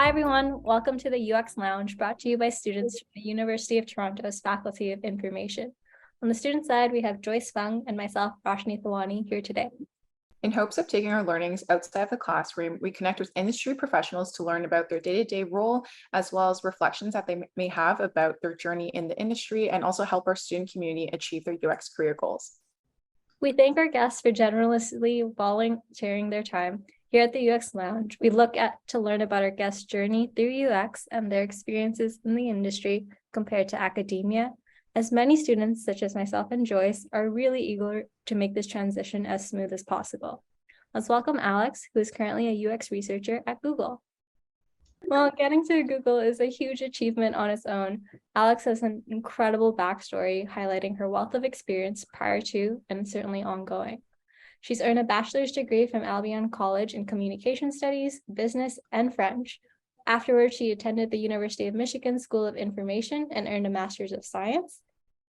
Hi, everyone. Welcome to the UX Lounge, brought to you by students from the University of Toronto's Faculty of Information. On the student side, we have Joyce, Fung, and myself, Roshni, Thawani, here today. In hopes of taking our learnings outside of the classroom, we connect with industry professionals to learn about their day-to-day role, as well as reflections that they may have about their journey in the industry, and also help our student community achieve their UX career goals. We thank our guests for generously volunteering their time. Here at the UX Lounge, we look to learn about our guests' journey through UX and their experiences in the industry compared to academia, as many students, such as myself and Joyce, are really eager to make this transition as smooth as possible. Let's welcome Alex, who is currently a UX researcher at Google. Well, getting to Google is a huge achievement on its own. Alex has an incredible backstory highlighting her wealth of experience prior to and certainly ongoing. She's earned a bachelor's degree from Albion College in Communication Studies, Business, and French. Afterwards, she attended the University of Michigan School of Information and earned a Master's of Science.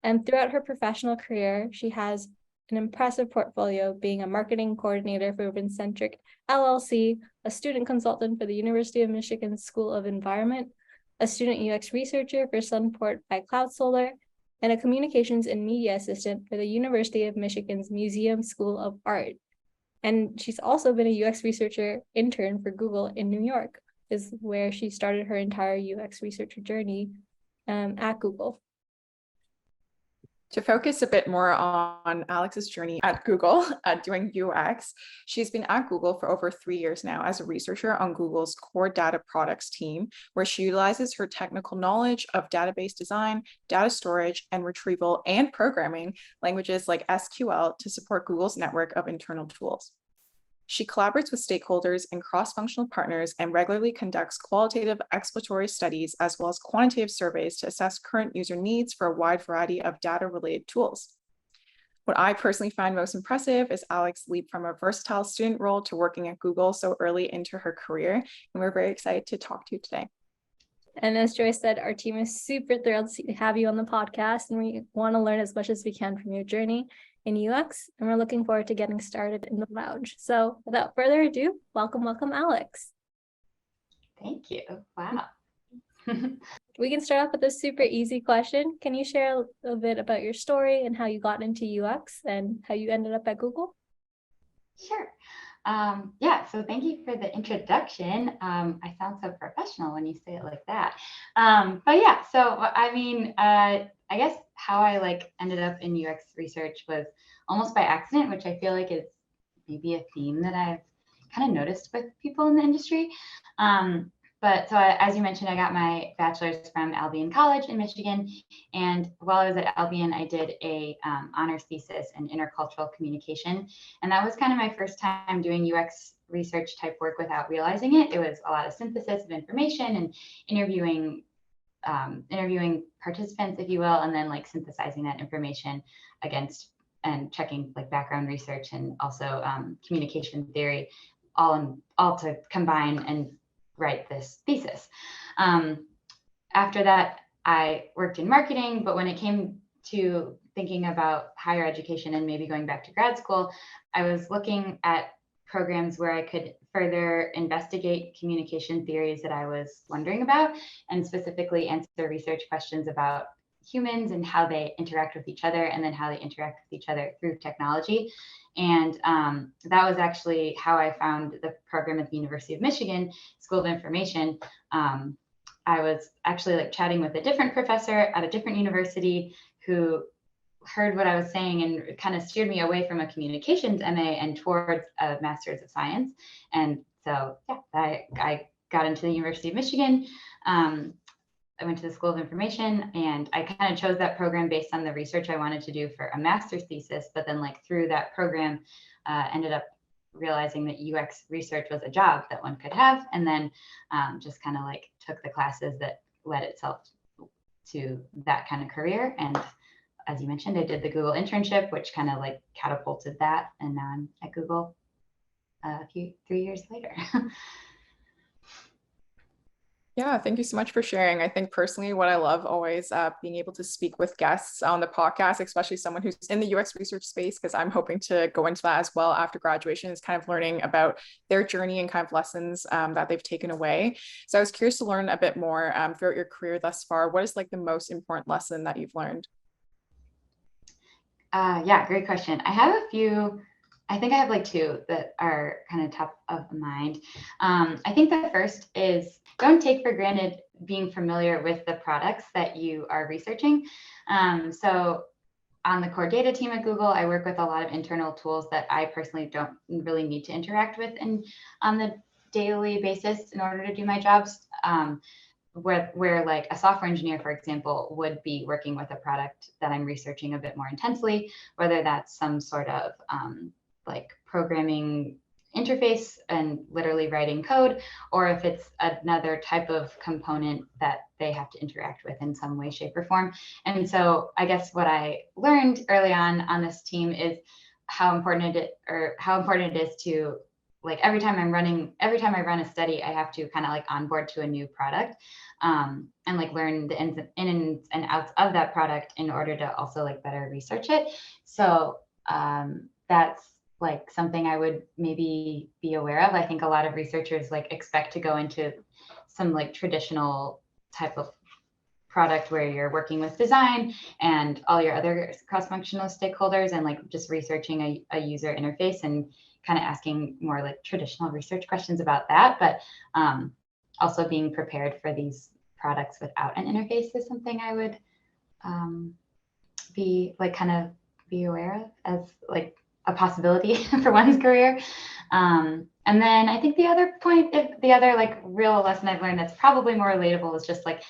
And throughout her professional career, she has an impressive portfolio, being a marketing coordinator for Vincentric LLC, a student consultant for the University of Michigan School of Environment, a student UX researcher for Sunport by Cloud Solar, and a communications and media assistant for the University of Michigan's Museum School of Art. And she's also been a UX researcher intern for Google in New York, is where she started her entire UX researcher journey at Google. To focus a bit more on Alex's journey at Google doing UX, she's been at Google for over 3 years now as a researcher on Google's core data products team, where she utilizes her technical knowledge of database design, data storage, and retrieval, and programming languages like SQL to support Google's network of internal tools. She collaborates with stakeholders and cross-functional partners and regularly conducts qualitative exploratory studies as well as quantitative surveys to assess current user needs for a wide variety of data-related tools. What I personally find most impressive is Alex's leap from a versatile student role to working at Google so early into her career, and we're very excited to talk to you today. And as Joyce said, our team is super thrilled to have you on the podcast, and we want to learn as much as we can from your journey in UX, and we're looking forward to getting started in the lounge. So without further ado, welcome, Alex. Thank you. Wow. We can start off with a super easy question. Can you share a bit about your story and how you got into UX and how you ended up at Google? Sure. Yeah, so thank you for the introduction. I sound so professional when you say it like that. But yeah, so I mean, I guess how I ended up in UX research was almost by accident, which I feel like is maybe a theme that I've kind of noticed with people in the industry. But so as you mentioned, I got my bachelor's from Albion College in Michigan. And while I was at Albion, I did a honors thesis in intercultural communication. And that was kind of my first time doing UX research type work without realizing it. It was a lot of synthesis of information and interviewing participants, if you will, and then synthesizing that information against and checking background research and also communication theory, all to combine and write this thesis. After that, I worked in marketing, but when it came to thinking about higher education and maybe going back to grad school, I was looking at programs where I could further investigate communication theories that I was wondering about, and specifically answer research questions about humans and how they interact with each other, and then how they interact with each other through technology. And that was actually how I found the program at the University of Michigan School of Information. I was actually chatting with a different professor at a different university who heard what I was saying and kind of steered me away from a communications MA and towards a Master's of Science. And so yeah, I got into the University of Michigan. I went to the School of Information, and I kind of chose that program based on the research I wanted to do for a master's thesis. But then through that program, ended up realizing that UX research was a job that one could have, and then just kind of took the classes that led itself to that kind of career. And as you mentioned, I did the Google internship, which kind of catapulted that. And now I'm at Google 3 years later. Yeah, thank you so much for sharing. I think personally, what I love always being able to speak with guests on the podcast, especially someone who's in the UX research space, because I'm hoping to go into that as well after graduation, is kind of learning about their journey and kind of lessons that they've taken away. So I was curious to learn a bit more throughout your career thus far. What is like the most important lesson that you've learned? Yeah, great question. I have a few, I think I have like two that are kind of top of mind. I think the first is don't take for granted being familiar with the products that you are researching. So on the core data team at Google, I work with a lot of internal tools that I personally don't really need to interact with on the daily basis in order to do my jobs. Where like a software engineer, for example, would be working with a product that I'm researching a bit more intensely, whether that's some sort of like programming interface and literally writing code, or if it's another type of component that they have to interact with in some way, shape, or form. And so I guess what I learned early on this team is how important it is to like every time I run a study, I have to kind of like onboard to a new product and like learn the ins and outs of that product in order to also like better research it. So that's like something I would maybe be aware of. I think a lot of researchers like expect to go into some like traditional type of product where you're working with design and all your other cross-functional stakeholders and like just researching a user interface and kind of asking more like traditional research questions about that. But also being prepared for these products without an interface is something I would be like kind of be aware of as like a possibility for one's career. And then I think the other like real lesson I've learned that's probably more relatable is just like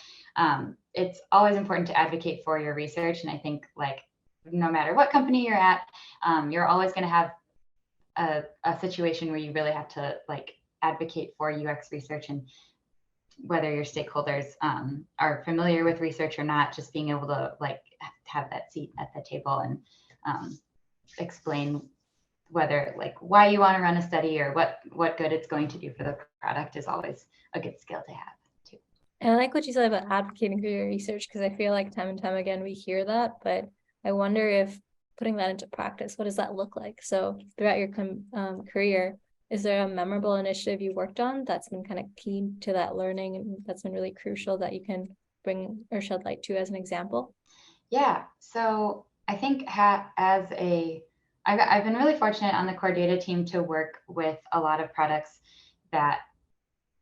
it's always important to advocate for your research. And I think like no matter what company you're at, you're always going to have a situation where you really have to like advocate for UX research, and whether your stakeholders are familiar with research or not, just being able to like have that seat at the table and explain whether like why you want to run a study or what good it's going to do for the product is always a good skill to have too. And I like what you said about advocating for your research, because I feel like time and time again we hear that, but I wonder if putting that into practice, what does that look like? So throughout your career, is there a memorable initiative you worked on that's been kind of key to that learning and that's been really crucial that you can bring or shed light to as an example? Yeah, so I think I've been really fortunate on the core data team to work with a lot of products that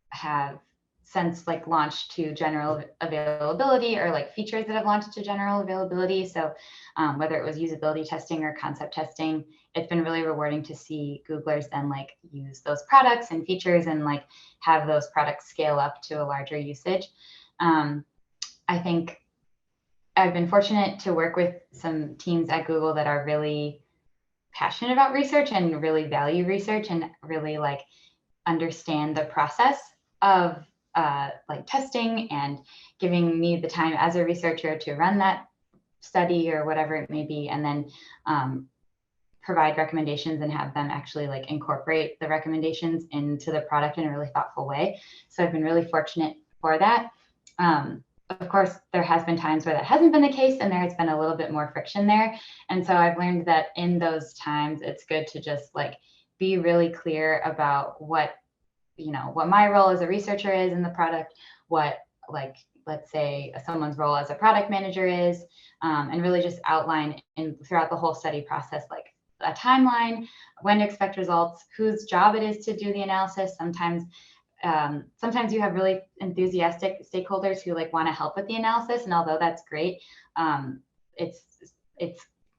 have since like launched to general availability, or like features that have launched to general availability. So whether it was usability testing or concept testing, it's been really rewarding to see Googlers then like use those products and features and like have those products scale up to a larger usage. I think I've been fortunate to work with some teams at Google that are really passionate about research and really value research and really like understand the process of like testing and giving me the time as a researcher to run that study or whatever it may be, and then provide recommendations and have them actually like incorporate the recommendations into the product in a really thoughtful way. So I've been really fortunate for that. Of course, there has been times where that hasn't been the case and there has been a little bit more friction there. And so I've learned that in those times, it's good to just like be really clear about what my role as a researcher is in the product, what like, let's say someone's role as a product manager is, and really just outline throughout the whole study process, like a timeline, when to expect results, whose job it is to do the analysis. Sometimes you have really enthusiastic stakeholders who like want to help with the analysis, and although that's great, it's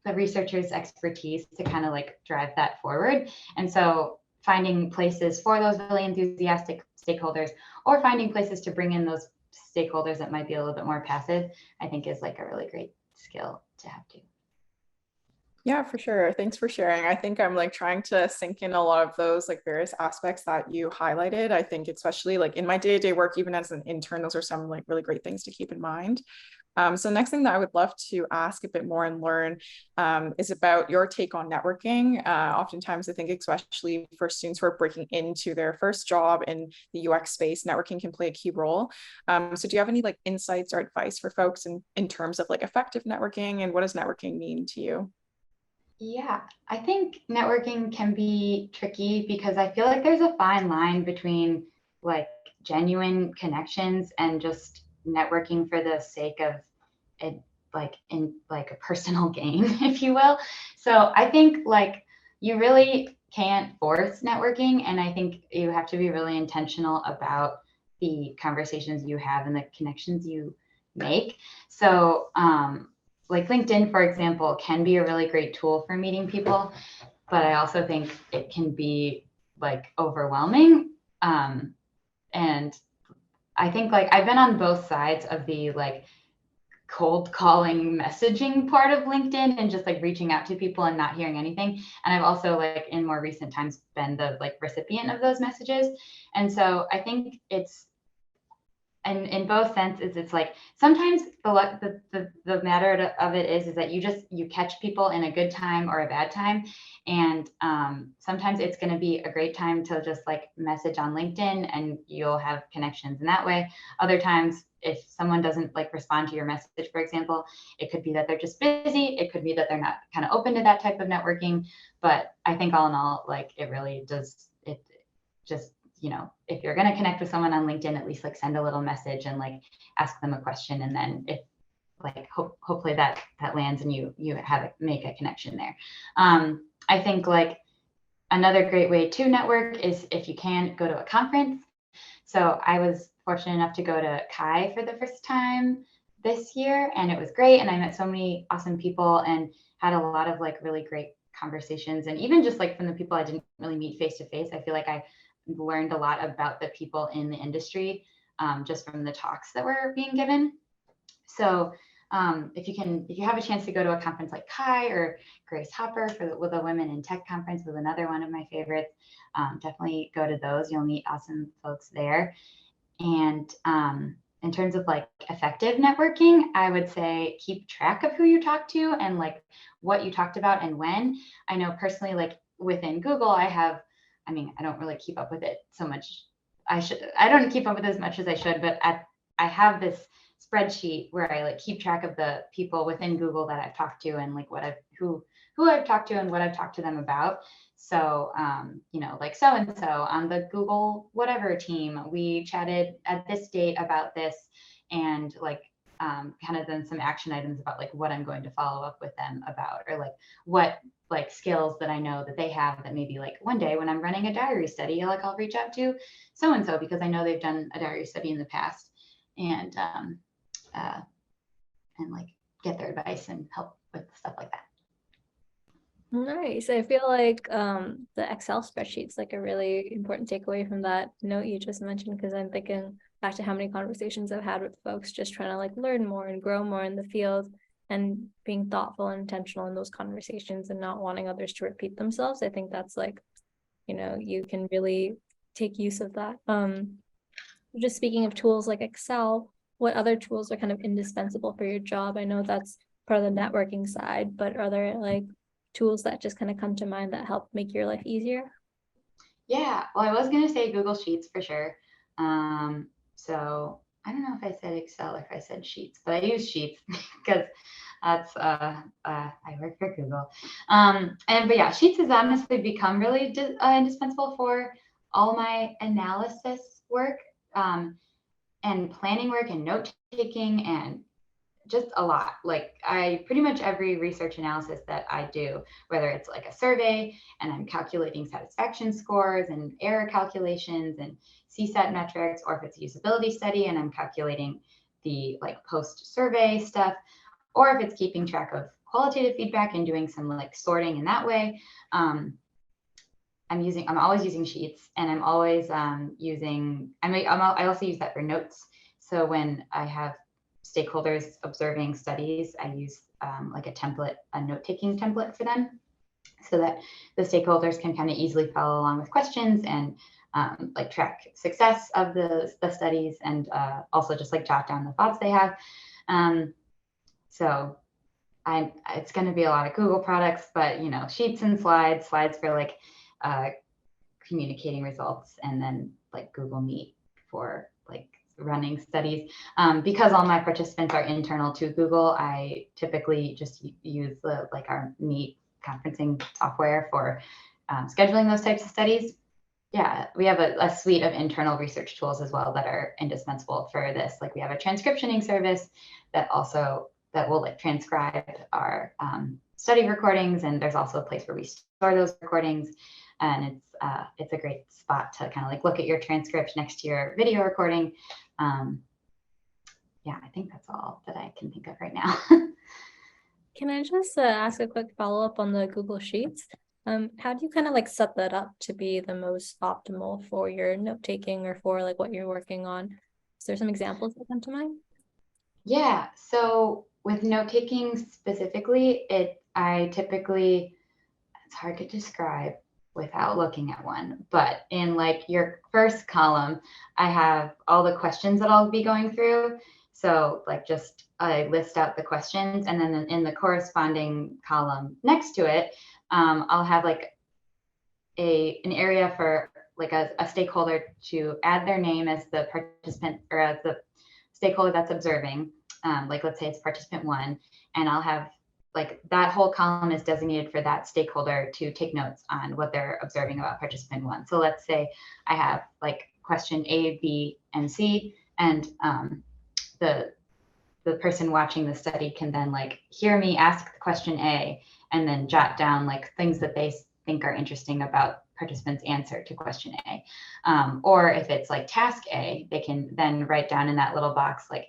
the researcher's expertise to kind of like drive that forward. And so finding places for those really enthusiastic stakeholders, or finding places to bring in those stakeholders that might be a little bit more passive, I think is like a really great skill to have too. Yeah, for sure. Thanks for sharing. I think I'm like trying to sink in a lot of those like various aspects that you highlighted. I think especially like in my day-to-day work, even as an intern, those are some like really great things to keep in mind. So next thing that I would love to ask a bit more and learn is about your take on networking. Oftentimes, I think especially for students who are breaking into their first job in the UX space, networking can play a key role. So do you have any like insights or advice for folks in terms of like effective networking, and what does networking mean to you? Yeah, I think networking can be tricky because I feel like there's a fine line between like genuine connections and just networking for the sake of it, like in like a personal gain, if you will. So I think like you really can't force networking, and I think you have to be really intentional about the conversations you have and the connections you make. So like LinkedIn, for example, can be a really great tool for meeting people, but I also think it can be like overwhelming. And I think like I've been on both sides of the like cold calling messaging part of LinkedIn and just like reaching out to people and not hearing anything. And I've also like in more recent times been the like recipient of those messages. And so I think it's, and in both senses, it's like sometimes the matter of it is that you catch people in a good time or a bad time, and sometimes it's going to be a great time to just like message on LinkedIn and you'll have connections in that way. Other times, if someone doesn't like respond to your message, for example, it could be that they're just busy. It could be that they're not kind of open to that type of networking. But I think all in all, like it really does it just, you know, if you're going to connect with someone on LinkedIn, at least like send a little message and like ask them a question. And then if like, hopefully that lands and you make a connection there. I think like another great way to network is if you can go to a conference. So I was fortunate enough to go to Kai for the first time this year, and it was great. And I met so many awesome people and had a lot of like really great conversations. And even just like from the people I didn't really meet face to face, I feel like I learned a lot about the people in the industry just from the talks that were being given. So if you have a chance to go to a conference like Kai or Grace Hopper with a Women in Tech conference was another one of my favorites. Definitely go to those. You'll meet awesome folks there. And in terms of like effective networking, I would say keep track of who you talk to and like what you talked about and when. I know personally, like within Google, I don't really keep up with it so much. I don't keep up with it as much as I should, but I have this spreadsheet where I like keep track of the people within Google that I've talked to and like who I've talked to and what I've talked to them about. So, you know, like so-and-so on the Google whatever team, we chatted at this date about this, and like kind of then some action items about like what I'm going to follow up with them about, or like what like skills that I know that they have that maybe like one day when I'm running a diary study, like I'll reach out to so-and-so because I know they've done a diary study in the past, and like get their advice and help with stuff like that. Nice. I feel like the Excel spreadsheet's like a really important takeaway from that note you just mentioned, because I'm thinking back to how many conversations I've had with folks just trying to like learn more and grow more in the field, and being thoughtful and intentional in those conversations and not wanting others to repeat themselves. I think that's like, you know, you can really take use of that. Just speaking of tools like Excel, what other tools are kind of indispensable for your job? I know that's part of the networking side, but are there like tools that just kind of come to mind that help make your life easier? Yeah, well, I was going to say Google Sheets for sure. So I don't know if I said Excel or if I said Sheets, but I use Sheets because that's I work for Google. But yeah, Sheets has honestly become really indispensable for all my analysis work and planning work and note taking and just a lot. Like pretty much every research analysis that I do, whether it's like a survey and I'm calculating satisfaction scores and error calculations and CSAT metrics, or if it's a usability study and I'm calculating the like post survey stuff, or if it's keeping track of qualitative feedback and doing some like sorting in that way. I'm always using Sheets, and I'm always I also use that for notes. So when I have stakeholders observing studies, I use like a note-taking template for them, so that the stakeholders can kind of easily follow along with questions and like track success of the studies, and also just like jot down the thoughts they have. So it's going to be a lot of Google products, but you know, sheets and slides for like communicating results, and then like Google Meet for like running studies. Because all my participants are internal to Google, I typically just use our Meet conferencing software for scheduling those types of studies. Yeah, we have a suite of internal research tools as well that are indispensable for this. Like we have a transcriptioning service that will like transcribe our study recordings, and there's also a place where we store those recordings, and it's a great spot to kind of like look at your transcript next to your video recording. Yeah, I think that's all that I can think of right now. Can I just ask a quick follow-up on the Google Sheets? How do you kind of like set that up to be the most optimal for your note-taking or for like what you're working on? Is there some examples that come to mind? Yeah, so with note-taking specifically, it's hard to describe without looking at one, but in like your first column, I have all the questions that I'll be going through. So like just I list out the questions, and then in the corresponding column next to it, I'll have like an area for like a stakeholder to add their name as the participant or as the stakeholder that's observing. Like let's say it's participant 1, and I'll have like that whole column is designated for that stakeholder to take notes on what they're observing about participant 1. So let's say I have like question A, B, and C, and the person watching the study can then like hear me ask the question A and then jot down like things that they think are interesting about participants' answer to question A. Or if it's like task A, they can then write down in that little box like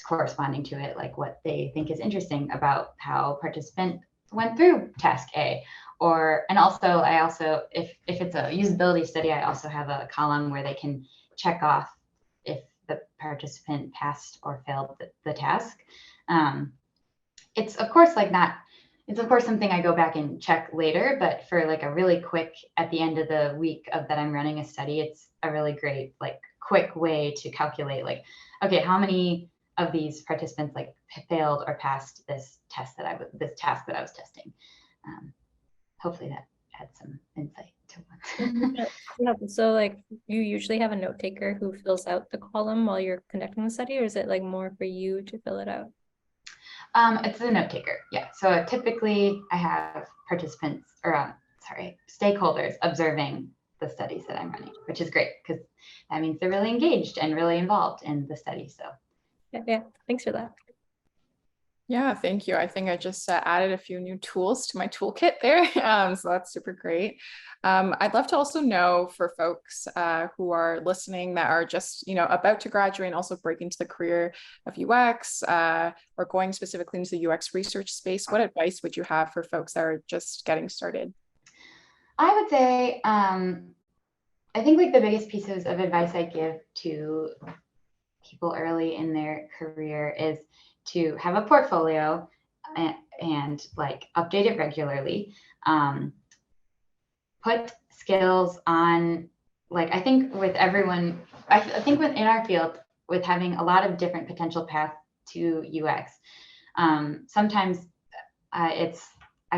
corresponding to it, like what they think is interesting about how participant went through task A. And also if it's a usability study, I also have a column where they can check off if the participant passed or failed the task. It's of course something I go back and check later, but for like a really quick, at the end of the week that I'm running a study, it's a really great, like quick way to calculate like, okay, how many of these participants like failed or passed this task that I was testing. Hopefully that adds some insight to one. Yeah, so like you usually have a note taker who fills out the column while you're conducting the study, or is it like more for you to fill it out? It's a note taker, yeah. So typically I have stakeholders observing the studies that I'm running, which is great because that means they're really engaged and really involved in the study. So yeah, thanks for that. Yeah, thank you. I think I just added a few new tools to my toolkit there. So that's super great. I'd love to also know for folks who are listening that are just, about to graduate and also break into the career of UX or going specifically into the UX research space, what advice would you have for folks that are just getting started? I would say, I think like the biggest pieces of advice I give to people early in their career is to have a portfolio and like update it regularly. Put skills on, like I think with everyone, I think in our field, with having a lot of different potential paths to UX, sometimes I've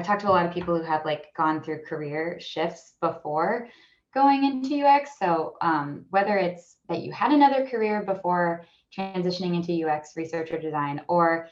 talked to a lot of people who have like gone through career shifts before going into UX. So whether it's that you had another career before transitioning into UX research or design, or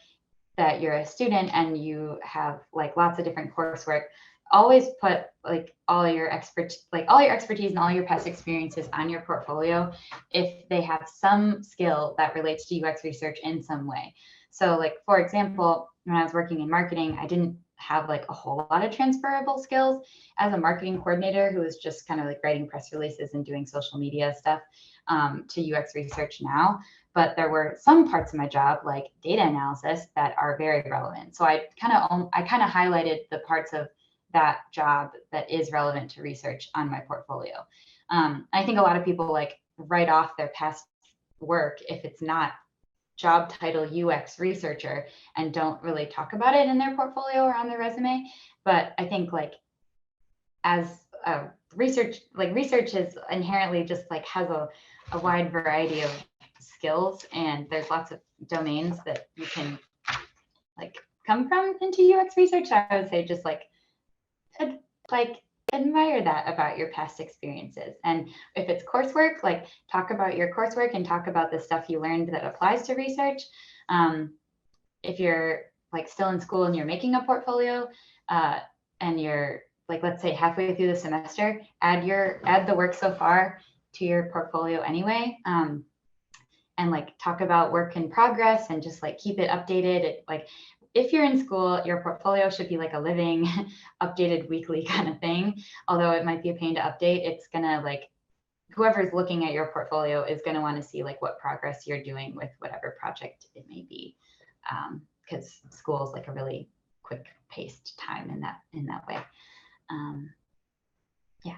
that you're a student and you have like lots of different coursework, always put like all your expertise and all your past experiences on your portfolio if they have some skill that relates to UX research in some way. So like, for example, when I was working in marketing, I didn't have like a whole lot of transferable skills as a marketing coordinator who was just kind of like writing press releases and doing social media stuff to UX research now. But there were some parts of my job, like data analysis, that are very relevant. So I kind of highlighted the parts of that job that is relevant to research on my portfolio. I think a lot of people like write off their past work if it's not job title UX researcher and don't really talk about it in their portfolio or on their resume. But I think like as research is inherently just like has a wide variety of skills, and there's lots of domains that you can like come from into UX research, I would say just like admire that about your past experiences. And if it's coursework, like talk about your coursework and talk about the stuff you learned that applies to research. If you're like still in school and you're making a portfolio, and you're like, let's say halfway through the semester, add the work so far to your portfolio anyway. And like talk about work in progress and just like keep it updated. Like if you're in school, your portfolio should be like a living, updated weekly kind of thing. Although it might be a pain to update, it's gonna like, whoever's looking at your portfolio is gonna wanna see like what progress you're doing with whatever project it may be. Because school is like a really quick paced time in that way. Yeah.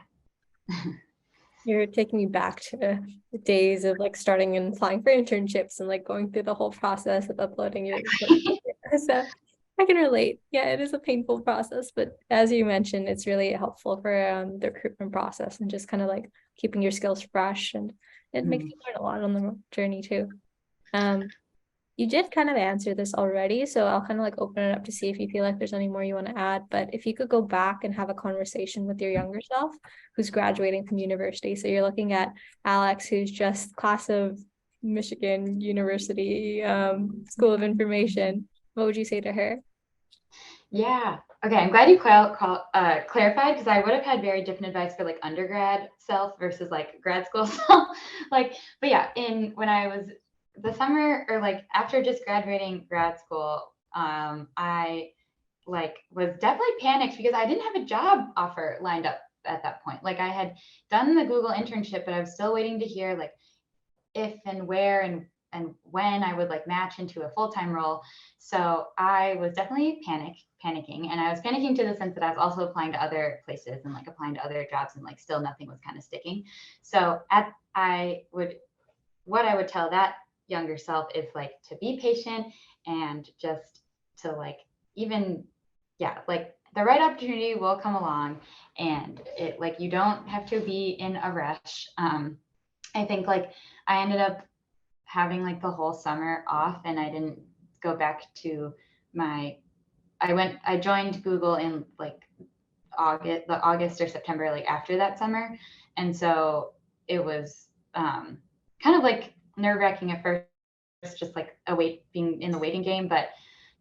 You're taking me back to the days of like starting and applying for internships and like going through the whole process of uploading your so I can relate. Yeah, it is a painful process, but as you mentioned, it's really helpful for the recruitment process and just kind of like keeping your skills fresh, and it makes you learn a lot on the journey too. You did kind of answer this already, so I'll kind of like open it up to see if you feel like there's any more you want to add. But if you could go back and have a conversation with your younger self who's graduating from university. So you're looking at Alex, who's just class of Michigan University School of Information. What would you say to her? Yeah. Okay. I'm glad you clarified, because I would have had very different advice for like undergrad self versus like grad school self. But yeah, when I was the summer or like after just graduating grad school, I like was definitely panicked because I didn't have a job offer lined up at that point. Like I had done the Google internship, but I was still waiting to hear like if and where and when I would like match into a full-time role. So I was definitely panicking, and I was panicking to the sense that I was also applying to other places and like applying to other jobs, and like still nothing was kind of sticking. So what I would tell that younger self is like to be patient and just to like like the right opportunity will come along, and it like you don't have to be in a rush. I think like I ended up having like the whole summer off, and I didn't go back to I joined Google in like August or September, like after that summer. And so it was kind of like nerve-wracking at first, just like being in the waiting game. But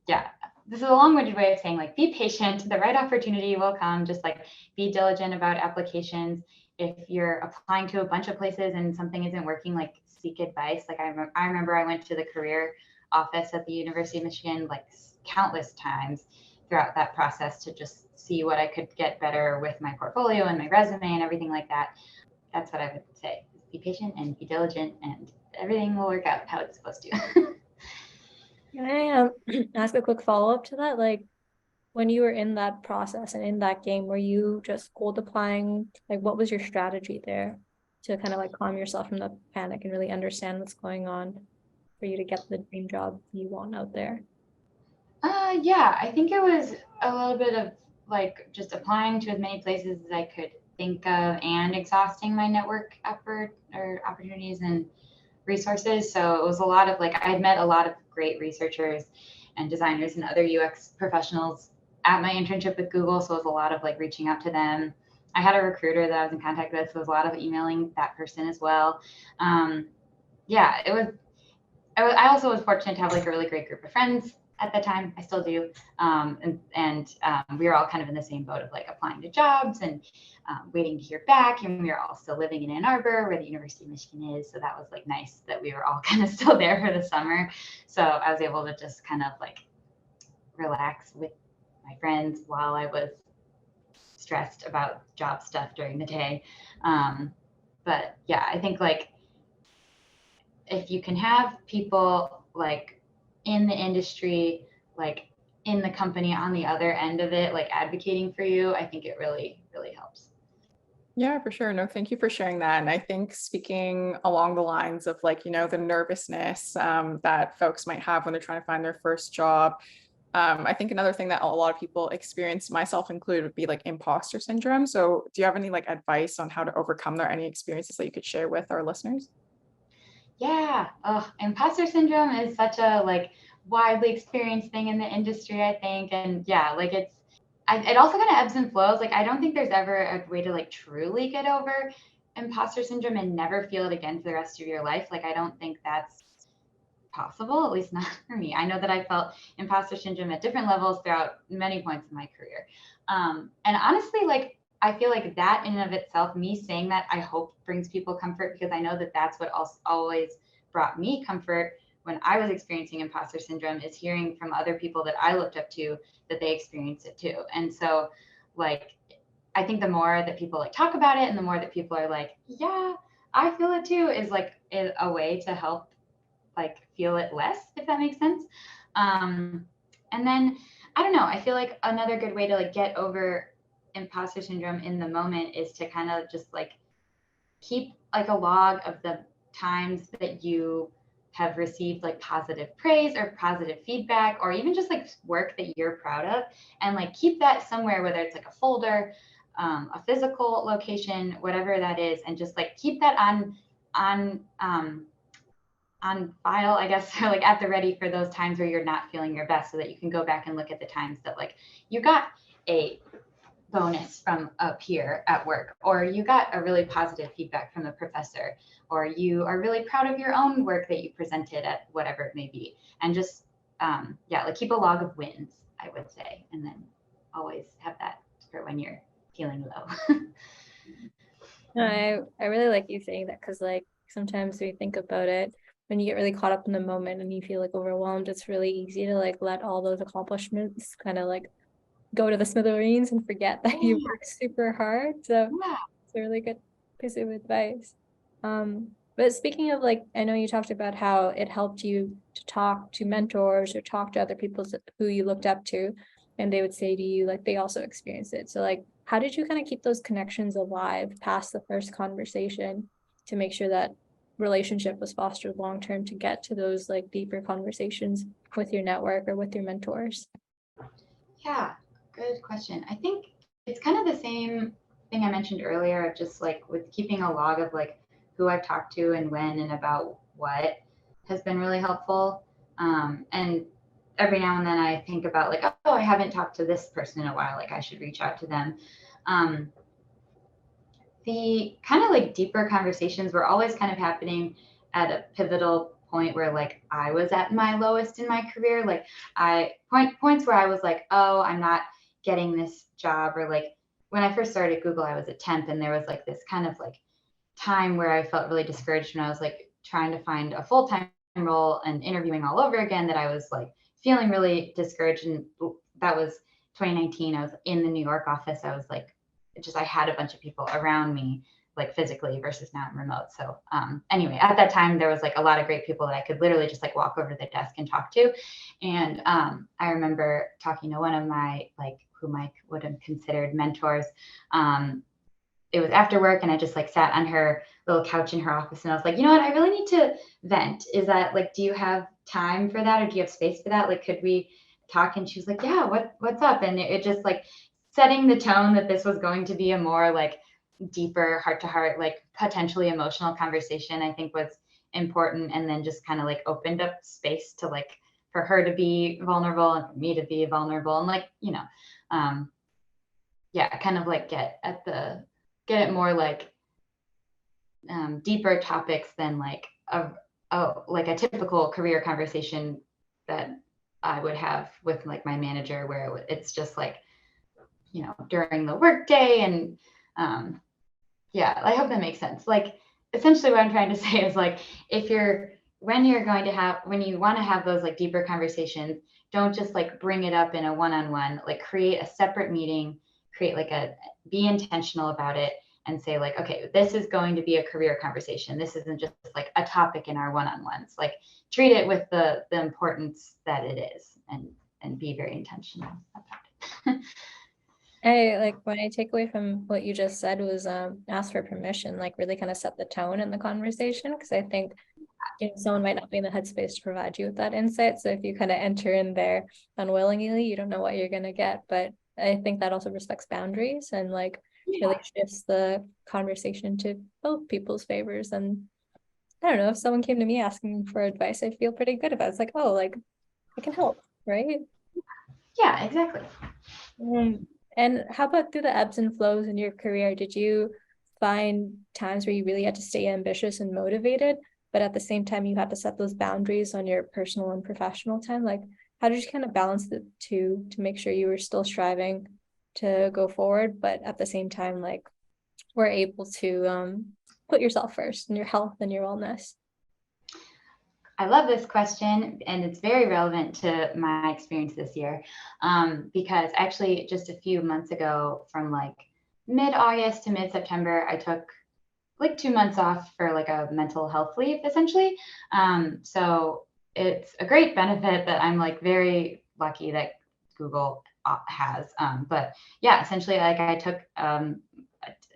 yeah, this is a long-winded way of saying like be patient, the right opportunity will come. Just like be diligent about applications. If you're applying to a bunch of places and something isn't working, like seek advice. Like I remember I went to the career office at the University of Michigan like countless times throughout that process to just see what I could get better with my portfolio and my resume and everything like that. That's what I would say. Be patient and be diligent, and everything will work out how it's supposed to. Can I ask a quick follow-up to that? Like when you were in that process and in that game, were you just cold applying? Like what was your strategy there to kind of like calm yourself from the panic and really understand what's going on for you to get the dream job you want out there? Yeah, I think it was a little bit of like just applying to as many places as I could think of and exhausting my network effort or opportunities and resources. So it was a lot of like, I had met a lot of great researchers and designers and other UX professionals at my internship with Google. So it was a lot of like reaching out to them. I had a recruiter that I was in contact with, so it was a lot of emailing that person as well. Yeah, I also was fortunate to have like a really great group of friends at the time. I still do. And we were all kind of in the same boat of like applying to jobs and waiting to hear back. And we were all still living in Ann Arbor, where the University of Michigan is. So that was like nice that we were all kind of still there for the summer. So I was able to just kind of like relax with my friends while I was stressed about job stuff during the day. But yeah, I think like if you can have people like in the industry, like in the company on the other end of it, like advocating for you, I think it really, really helps. Yeah, for sure. No, thank you for sharing that. And I think speaking along the lines of like, the nervousness that folks might have when they're trying to find their first job. I think another thing that a lot of people experience, myself included, would be like imposter syndrome. So do you have any like advice on how to overcome there? Any experiences that you could share with our listeners? Yeah. Oh, imposter syndrome is such a like widely experienced thing in the industry, I think. And yeah, like it also kind of ebbs and flows. Like I don't think there's ever a way to like truly get over imposter syndrome and never feel it again for the rest of your life. Like I don't think that's possible, at least not for me. I know that I felt imposter syndrome at different levels throughout many points in my career. And honestly, like I feel like that in and of itself, me saying that, I hope brings people comfort, because I know that that's what always brought me comfort when I was experiencing imposter syndrome, is hearing from other people that I looked up to that they experience it too. And so like, I think the more that people like talk about it and the more that people are like, yeah, I feel it too, is like a way to help like feel it less, if that makes sense. And then I don't know, I feel like another good way to like get over imposter syndrome in the moment is to kind of just like keep like a log of the times that you have received like positive praise or positive feedback, or even just like work that you're proud of, and like keep that somewhere, whether it's like a folder, a physical location, whatever that is, and just like keep that on file, I guess, or like at the ready for those times where you're not feeling your best, so that you can go back and look at the times that like you got a bonus from a peer at work, or you got a really positive feedback from a professor, or you are really proud of your own work that you presented at whatever it may be. And just, yeah, like keep a log of wins, I would say, and then always have that for when you're feeling low. No, I really like you saying that, because like sometimes we think about it, when you get really caught up in the moment and you feel like overwhelmed, it's really easy to like let all those accomplishments kind of like go to the smithereens and forget that you worked super hard. So Yeah. it's a really good piece of advice. But speaking of like, I know you talked about how it helped you to talk to mentors or talk to other people who you looked up to, and they would say to you like they also experienced it. So like, how did you kind of keep those connections alive past the first conversation to make sure that relationship was fostered long term, to get to those like deeper conversations with your network or with your mentors? Yeah, good question. I think it's kind of the same thing I mentioned earlier, of just like with keeping a log of like who I've talked to and when and about what has been really helpful. And every now and then I think about like, oh, I haven't talked to this person in a while, like I should reach out to them. The kind of like deeper conversations were always kind of happening at a pivotal point where like I was at my lowest in my career. Like points where I was like, oh, I'm not getting this job. Or like when I first started at Google, I was a temp, and there was like this kind of like time where I felt really discouraged when I was like trying to find a full-time role and interviewing all over again, that I was like feeling really discouraged. And that was 2019. I was in the New York office. I was like, I had a bunch of people around me, like physically, versus now I'm remote. So anyway, at that time, there was like a lot of great people that I could literally just like walk over to the desk and talk to. And I remember talking to one of my, like, whom I would have considered mentors. It was after work, and I just like sat on her little couch in her office, and I was like, you know what, I really need to vent. Is that like, do you have time for that, or do you have space for that? Like, could we talk? And she was like, yeah, what's up? And it just like setting the tone that this was going to be a more like deeper heart to heart, like potentially emotional conversation, I think was important. And then just kind of like opened up space to like, for her to be vulnerable and for me to be vulnerable, and like, you know, yeah, kind of like get it more like deeper topics than like like a typical career conversation that I would have with like my manager, where it's just like, you know, during the workday. And yeah, I hope that makes sense. Like essentially what I'm trying to say is like, when you want to have those like deeper conversations, don't just like bring it up in a one-on-one, like create a separate meeting, be intentional about it, and say like, okay, this is going to be a career conversation. This isn't just like a topic in our one-on-ones. Like treat it with the importance that it is, and be very intentional about it. I like, what I take away from what you just said was ask for permission, like really kind of set the tone in the conversation, because I think, you know, someone might not be in the headspace to provide you with that insight. So if you kind of enter in there unwillingly, you don't know what you're gonna get. But I think that also respects boundaries, and like really shifts the conversation to both people's favors. And I don't know, if someone came to me asking for advice, I feel pretty good about it. It's like, oh, like it can help, right? Yeah, exactly. And how about through the ebbs and flows in your career? Did you find times where you really had to stay ambitious and motivated, but at the same time you had to set those boundaries on your personal and professional time? Like, how did you kind of balance the two to make sure you were still striving to go forward, but at the same time, like, were able to put yourself first and your health and your wellness? I love this question, and it's very relevant to my experience this year, because actually just a few months ago, from like mid-August to mid-September, I took like 2 months off for like a mental health leave, essentially. So it's a great benefit that I'm like very lucky that Google has. But yeah, essentially, like I took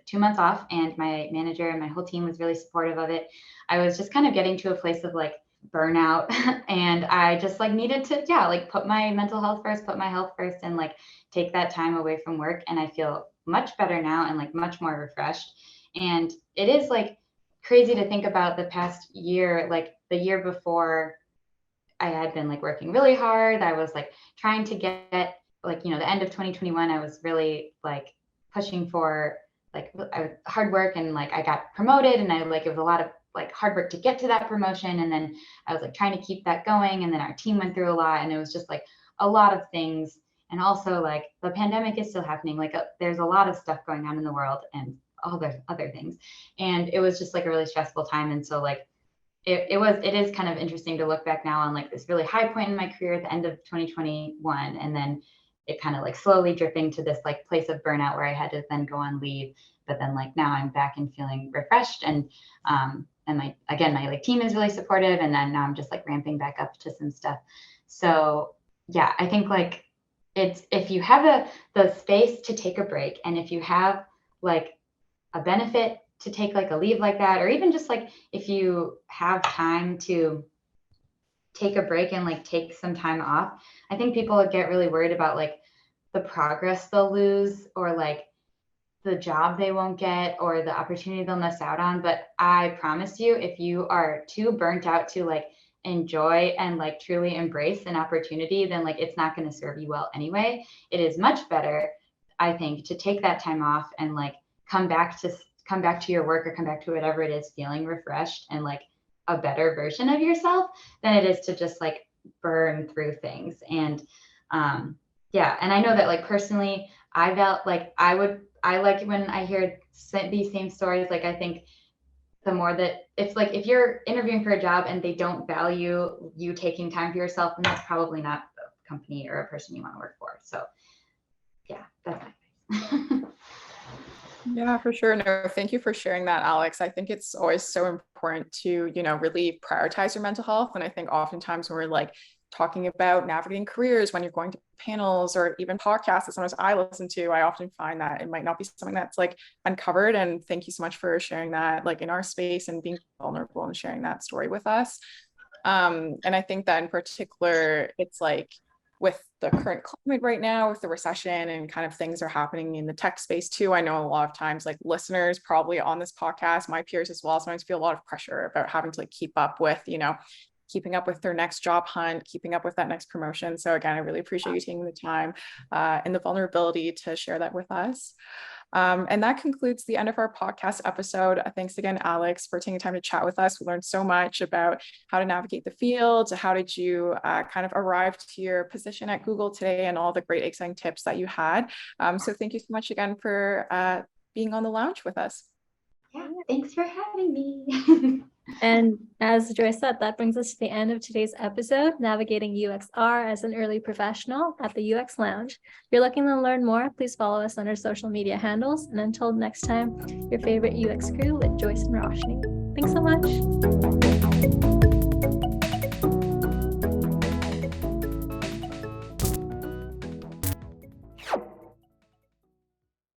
2 months off, and my manager and my whole team was really supportive of it. I was just kind of getting to a place of like burnout and I just like needed to like put my mental health first, put my health first, and like take that time away from work. And I feel much better now and like much more refreshed. And it is like crazy to think about the past year. Like the year before, I had been like working really hard. I was like trying to get like, the end of 2021, I was really like pushing for like hard work, and like I got promoted, and I like it was a lot of like hard work to get to that promotion. And then I was like trying to keep that going. And then our team went through a lot, and it was just like a lot of things. And also like the pandemic is still happening. Like there's a lot of stuff going on in the world and all the other things. And it was just like a really stressful time. And so like, it is kind of interesting to look back now on like this really high point in my career at the end of 2021. And then it kind of like slowly dripping to this like place of burnout where I had to then go on leave. But then like now I'm back and feeling refreshed, and my like team is really supportive, and then now I'm just like ramping back up to some stuff. So yeah, I think like it's, if you have the space to take a break, and if you have like a benefit to take like a leave like that, or even just like if you have time to take a break and like take some time off, I think people get really worried about like the progress they'll lose, or like the job they won't get, or the opportunity they'll miss out on. But I promise you, if you are too burnt out to like enjoy and like truly embrace an opportunity, then like it's not going to serve you well anyway. It is much better, I think, to take that time off and like come back to your work, or come back to whatever it is feeling refreshed and like a better version of yourself, than it is to just like burn through things. And yeah, and I know that like personally, I felt like I like when I hear these same stories. Like I think the more that it's like, if you're interviewing for a job and they don't value you taking time for yourself, then that's probably not a company or a person you want to work for. So yeah, that's my advice. Yeah, for sure. No, thank you for sharing that, Alex. I think it's always so important to, really prioritize your mental health. And I think oftentimes when we're like talking about navigating careers, when you're going to panels or even podcasts that sometimes I listen to, I often find that it might not be something that's like uncovered. And thank you so much for sharing that like in our space and being vulnerable and sharing that story with us. And I think that in particular, it's like with the current climate right now, with the recession and kind of things are happening in the tech space too. I know a lot of times like listeners probably on this podcast, my peers as well, sometimes feel a lot of pressure about having to like keep up with, keeping up with their next job hunt, keeping up with that next promotion. So again, I really appreciate you taking the time and the vulnerability to share that with us. And that concludes the end of our podcast episode. Thanks again, Alex, for taking time to chat with us. We learned so much about how to navigate the field. How did you kind of arrive to your position at Google today, and all the great exciting tips that you had. So thank you so much again for being on the lounge with us. Yeah, thanks for having me. And as Joyce said, that brings us to the end of today's episode, Navigating UXR as an Early Professional at the UX Lounge. If you're looking to learn more, please follow us on our social media handles. And until next time, your favorite UX crew with Joyce and Roshni. Thanks so much.